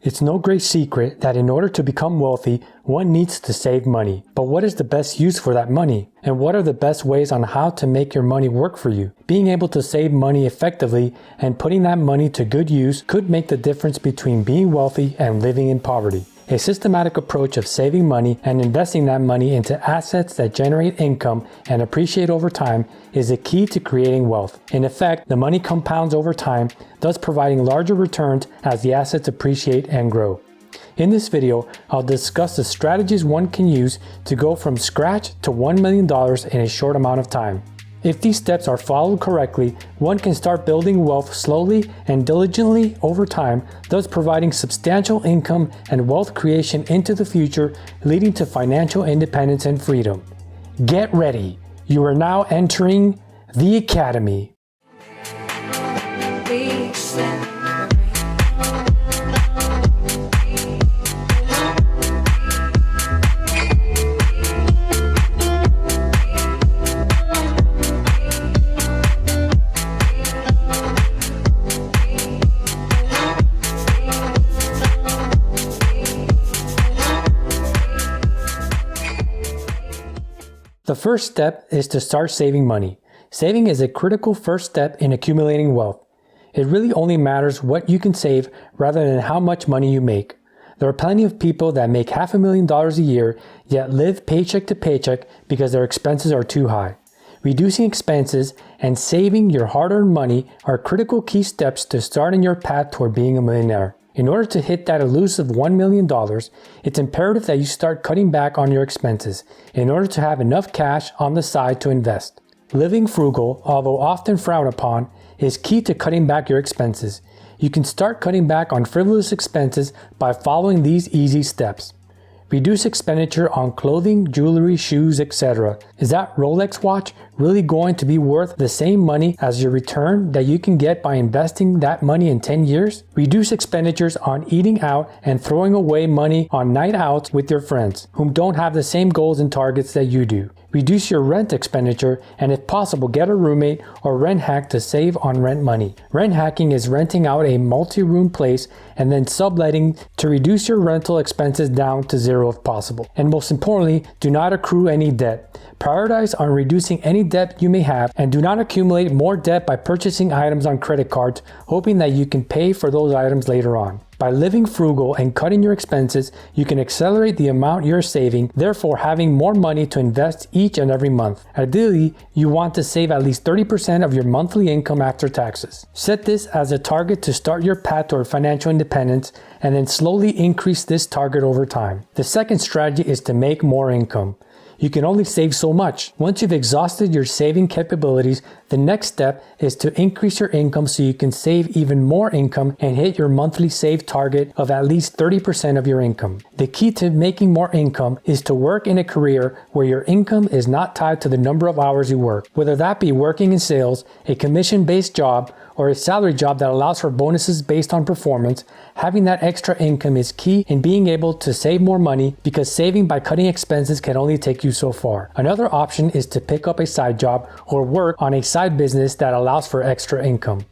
It's no great secret that in order to become wealthy, one needs to save money. But what is the best use for that money? And what are the best ways on how to make your money work for you? Being able to save money effectively and putting that money to good use could make the difference between being wealthy and living in poverty. A systematic approach of saving money and investing that money into assets that generate income and appreciate over time is the key to creating wealth. In effect, the money compounds over time, thus providing larger returns as the assets appreciate and grow. In this video, I'll discuss the strategies one can use to go from scratch to $1 million in a short amount of time. If these steps are followed correctly, one can start building wealth slowly and diligently over time, thus providing substantial income and wealth creation into the future, leading to financial independence and freedom. Get ready! You are now entering the Academy. The first step is to start saving money. Saving is a critical first step in accumulating wealth. It really only matters what you can save rather than how much money you make. There are plenty of people that make $500,000 a year yet live paycheck to paycheck because their expenses are too high. Reducing expenses and saving your hard-earned money are critical key steps to starting your path toward being a millionaire. In order to hit that elusive $1 million, it's imperative that you start cutting back on your expenses in order to have enough cash on the side to invest. Living frugal, although often frowned upon, is key to cutting back your expenses. You can start cutting back on frivolous expenses by following these easy steps. Reduce expenditure on clothing, jewelry, shoes, etc. Is that Rolex watch really going to be worth the same money as your return that you can get by investing that money in 10 years? Reduce expenditures on eating out and throwing away money on night outs with your friends whom don't have the same goals and targets that you do. Reduce your rent expenditure and if possible get a roommate or rent hack to save on rent money. Rent hacking is renting out a multi-room place and then subletting to reduce your rental expenses down to zero if possible. And most importantly, do not accrue any debt. Prioritize on reducing any debt you may have and do not accumulate more debt by purchasing items on credit cards, hoping that you can pay for those items later on. By living frugal and cutting your expenses, you can accelerate the amount you're saving, therefore having more money to invest each and every month. Ideally, you want to save at least 30% of your monthly income after taxes. Set this as a target to start your path toward financial independence and then slowly increase this target over time. The second strategy is to make more income. You can only save so much. Once you've exhausted your saving capabilities, the next step is to increase your income so you can save even more income and hit your monthly save target of at least 30% of your income. The key to making more income is to work in a career where your income is not tied to the number of hours you work, whether that be working in sales, a commission-based job, or a salary job that allows for bonuses based on performance. Having that extra income is key in being able to save more money because saving by cutting expenses can only take you so far. Another option is to pick up a side job or work on a side business that allows for extra income.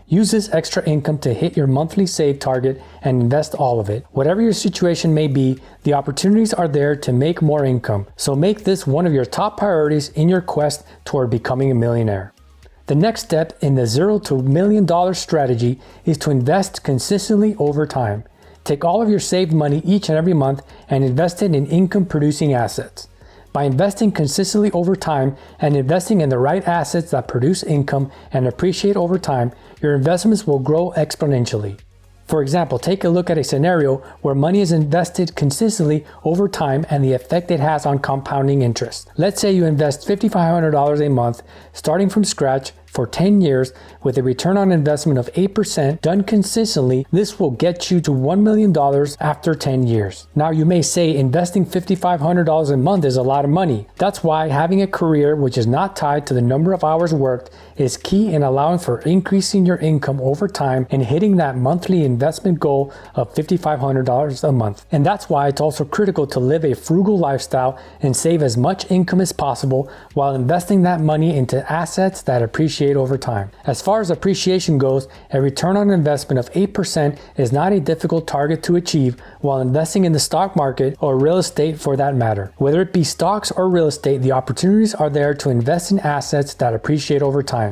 Use this extra income to hit your monthly save target and invest all of it. Whatever your situation may be, the opportunities are there to make more income. So make this one of your top priorities in your quest toward becoming a millionaire. The next step in the $0 to $1 million strategy is to invest consistently over time. Take all of your saved money each and every month and invest it in income-producing assets. By investing consistently over time and investing in the right assets that produce income and appreciate over time, your investments will grow exponentially. For example, take a look at a scenario where money is invested consistently over time and the effect it has on compounding interest. Let's say you invest $5,500 a month starting from scratch for 10 years with a return on investment of 8% done consistently. This will get you to $1 million after 10 years. Now you may say investing $5,500 a month is a lot of money. That's why having a career which is not tied to the number of hours worked is key in allowing for increasing your income over time and hitting that monthly investment goal of $5,500 a month. And that's why it's also critical to live a frugal lifestyle and save as much income as possible while investing that money into assets that appreciate over time. As far as appreciation goes, a return on investment of 8% is not a difficult target to achieve while investing in the stock market or real estate for that matter. Whether it be stocks or real estate, the opportunities are there to invest in assets that appreciate over time.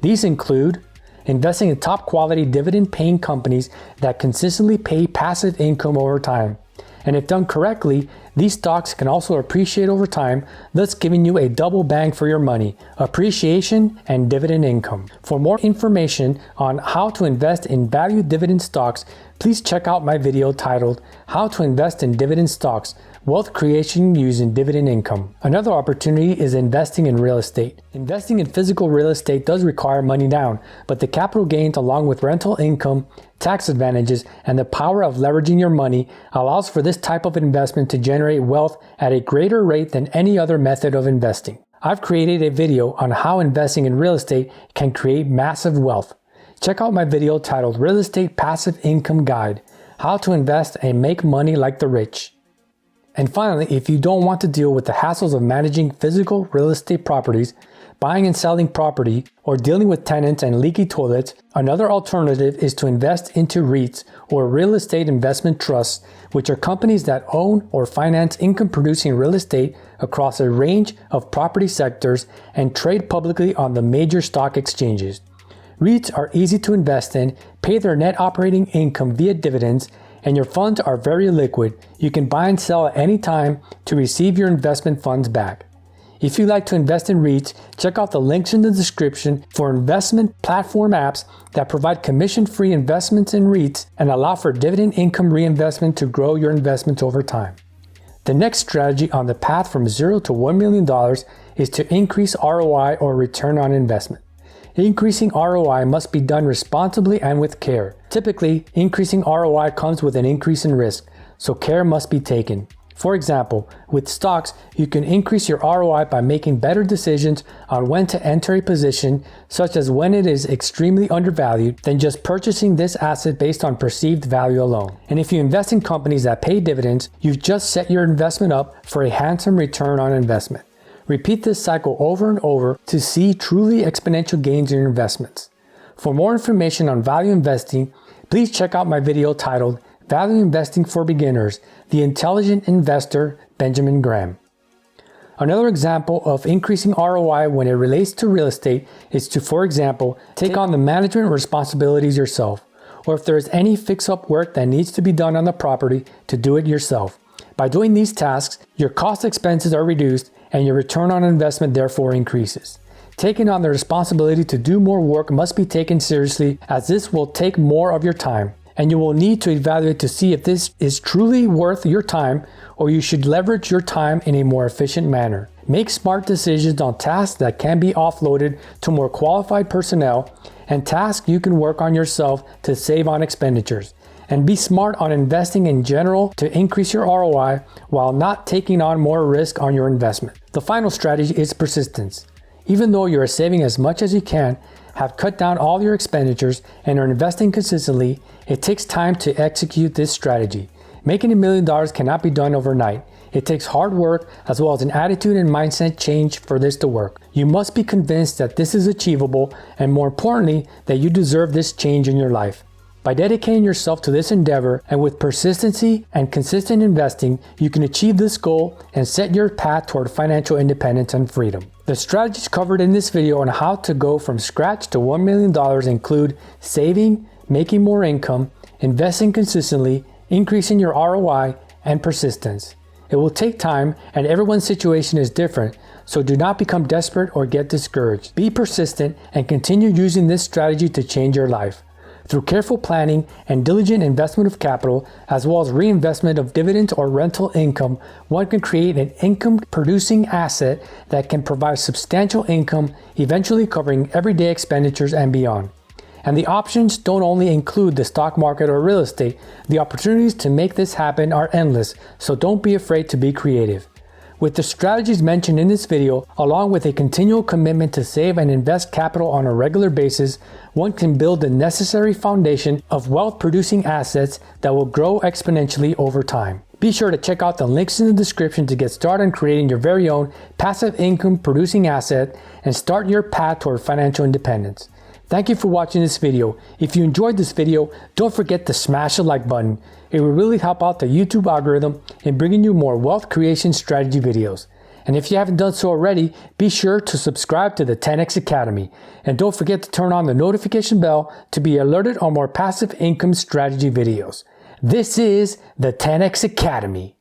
These include investing in top quality dividend paying companies that consistently pay passive income over time. And if done correctly, these stocks can also appreciate over time, thus giving you a double bang for your money, appreciation and dividend income. For more information on how to invest in value dividend stocks, please check out my video titled How to Invest in Dividend Stocks, Wealth Creation Using Dividend Income. Another opportunity is investing in real estate. Investing in physical real estate does require money down, but the capital gains along with rental income, tax advantages, and the power of leveraging your money allows for this type of investment to generate wealth at a greater rate than any other method of investing. I've created a video on how investing in real estate can create massive wealth. Check out my video titled Real Estate Passive Income Guide, How to Invest and Make Money Like the Rich. And finally, if you don't want to deal with the hassles of managing physical real estate properties, buying and selling property, or dealing with tenants and leaky toilets, another alternative is to invest into REITs or real estate investment trusts, which are companies that own or finance income-producing real estate across a range of property sectors and trade publicly on the major stock exchanges. REITs are easy to invest in, pay their net operating income via dividends, and your funds are very liquid. You can buy and sell at any time to receive your investment funds back. If you'd like to invest in REITs, check out the links in the description for investment platform apps that provide commission-free investments in REITs and allow for dividend income reinvestment to grow your investments over time. The next strategy on the path from $0 to $1 million is to increase ROI or return on investment. Increasing ROI must be done responsibly and with care. Typically, increasing ROI comes with an increase in risk, so care must be taken. For example, with stocks, you can increase your ROI by making better decisions on when to enter a position, such as when it is extremely undervalued, than just purchasing this asset based on perceived value alone. And if you invest in companies that pay dividends, you've just set your investment up for a handsome return on investment. Repeat this cycle over and over to see truly exponential gains in your investments. For more information on value investing, please check out my video titled Value Investing for Beginners, The Intelligent Investor, Benjamin Graham. Another example of increasing ROI when it relates to real estate is to, for example, take on the management responsibilities yourself, or if there is any fix-up work that needs to be done on the property, to do it yourself. By doing these tasks, your cost expenses are reduced and your return on investment therefore increases. Taking on the responsibility to do more work must be taken seriously, as this will take more of your time, and you will need to evaluate to see if this is truly worth your time or you should leverage your time in a more efficient manner. Make smart decisions on tasks that can be offloaded to more qualified personnel and tasks you can work on yourself to save on expenditures. And be smart on investing in general to increase your ROI while not taking on more risk on your investment. The final strategy is persistence. Even though you are saving as much as you can, have cut down all your expenditures, and are investing consistently, it takes time to execute this strategy. Making $1 million cannot be done overnight. It takes hard work as well as an attitude and mindset change for this to work. You must be convinced that this is achievable, and more importantly, that you deserve this change in your life. By dedicating yourself to this endeavor and with persistency and consistent investing, you can achieve this goal and set your path toward financial independence and freedom. The strategies covered in this video on how to go from scratch to $1 million include saving, making more income, investing consistently, increasing your ROI, and persistence. It will take time, and everyone's situation is different, so do not become desperate or get discouraged. Be persistent and continue using this strategy to change your life. Through careful planning and diligent investment of capital, as well as reinvestment of dividends or rental income, one can create an income-producing asset that can provide substantial income, eventually covering everyday expenditures and beyond. And the options don't only include the stock market or real estate. The opportunities to make this happen are endless, so don't be afraid to be creative. With the strategies mentioned in this video, along with a continual commitment to save and invest capital on a regular basis, one can build the necessary foundation of wealth-producing assets that will grow exponentially over time. Be sure to check out the links in the description to get started on creating your very own passive income producing asset and start your path toward financial independence. Thank you for watching this video. If you enjoyed this video, don't forget to smash the like button. It will really help out the YouTube algorithm in bringing you more wealth creation strategy videos. And if you haven't done so already, be sure to subscribe to the 10X Academy. And don't forget to turn on the notification bell to be alerted on more passive income strategy videos. This is the 10X Academy.